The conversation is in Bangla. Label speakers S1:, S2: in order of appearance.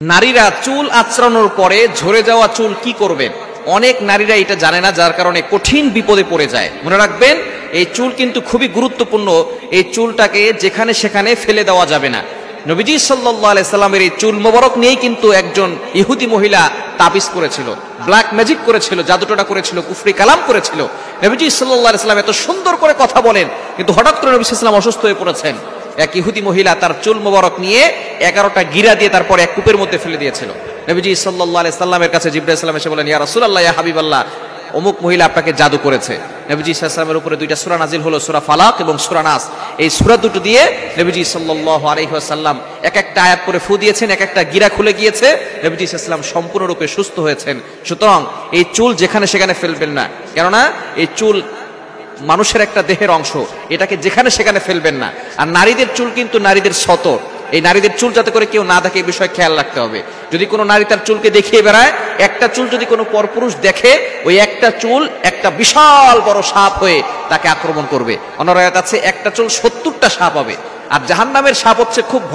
S1: নারীরা চুল আঁচড়ানোর পরে ঝরে যাওয়া চুল কি করবেন? অনেক নারীরা এটা জানে না, যার কারণে কঠিন বিপদে পড়ে যায়। মনে রাখবেন, এই চুল কিন্তু খুবই গুরুত্বপূর্ণ। এই চুলটাকে যেখানে সেখানে ফেলে দেওয়া যাবে না। নবীজি সাল্লাল্লাহু আলাইহি সাল্লামের এই চুল মোবারক নিয়েই কিন্তু একজন ইহুদি মহিলা তাবিজ করেছিল, ব্ল্যাক ম্যাজিক করেছিল, জাদুটোনা করেছিল, কুফরি কালাম করেছিল। নবীজি সাল্লাল্লাহু আলাইহি সাল্লাম এত সুন্দর করে কথা বলেন, কিন্তু হঠাৎ করে নবী সাল্লাল্লাহু আলাইহি সাল্লাম অসুস্থ হয়ে পড়েছেন। এক ইহুদি মহিলা তার চুল মোবারক নিয়ে 11টা গিরা দিয়ে তারপরে এক কূপের মধ্যে ফেলে দিয়েছিল। নবীজি সাল্লাল্লাহু আলাইহি সাল্লামের কাছে জিবরাইল সাল্লাম এসে বলেন, ইয়া রাসূলুল্লাহ, ইয়া হাবিবাল্লাহ, অমুক মহিলা আপনাকে জাদু করেছে। নবীজি সাল্লাল্লাহু আলাইহি ওয়াসাল্লামের উপরে দুইটা সূরা নাজিল হলো, সূরা ফালাক এবং সূরা নাস। এই সূরা দুটো দিয়ে নবীজি সাল্লাল্লাহু আলাইহি ওয়াসাল্লাম এক একটা আয়াত করে ফু দিয়েছেন, এক একটা গিরা খুলে গিয়েছে। নবীজি সাল্লাল্লাহু আলাইহি ওয়াসাল্লাম সম্পূর্ণরূপে সুস্থ হয়েছেন। সুতরাং এই চুল যেখানে সেখানে ফেলবেন না, কেননা এই চুল মানুষের একটা দেহের অংশ, এটাকে যেখানে সেখানে ফেলবেন না। আর নারীদের চুল কিন্তু নারীদের সতর, এই নারীদের চুল যাতে করে কেউ না দেখে এই বিষয়ে খেয়াল রাখতে হবে। যদি কোনো নারী তার চুলকে দেখিয়ে বেড়ায়, একটা চুল যদি কোনো পরপুরুষ দেখে, ওই একটা চুল একটা বিশাল বড় সাপ হয়ে তাকে আক্রমণ করবে। অন্য রায়াত আছে একটা চুল 70টা সাপ হবে। আর জাহান্নামের সাপ হচ্ছে খুব ভয়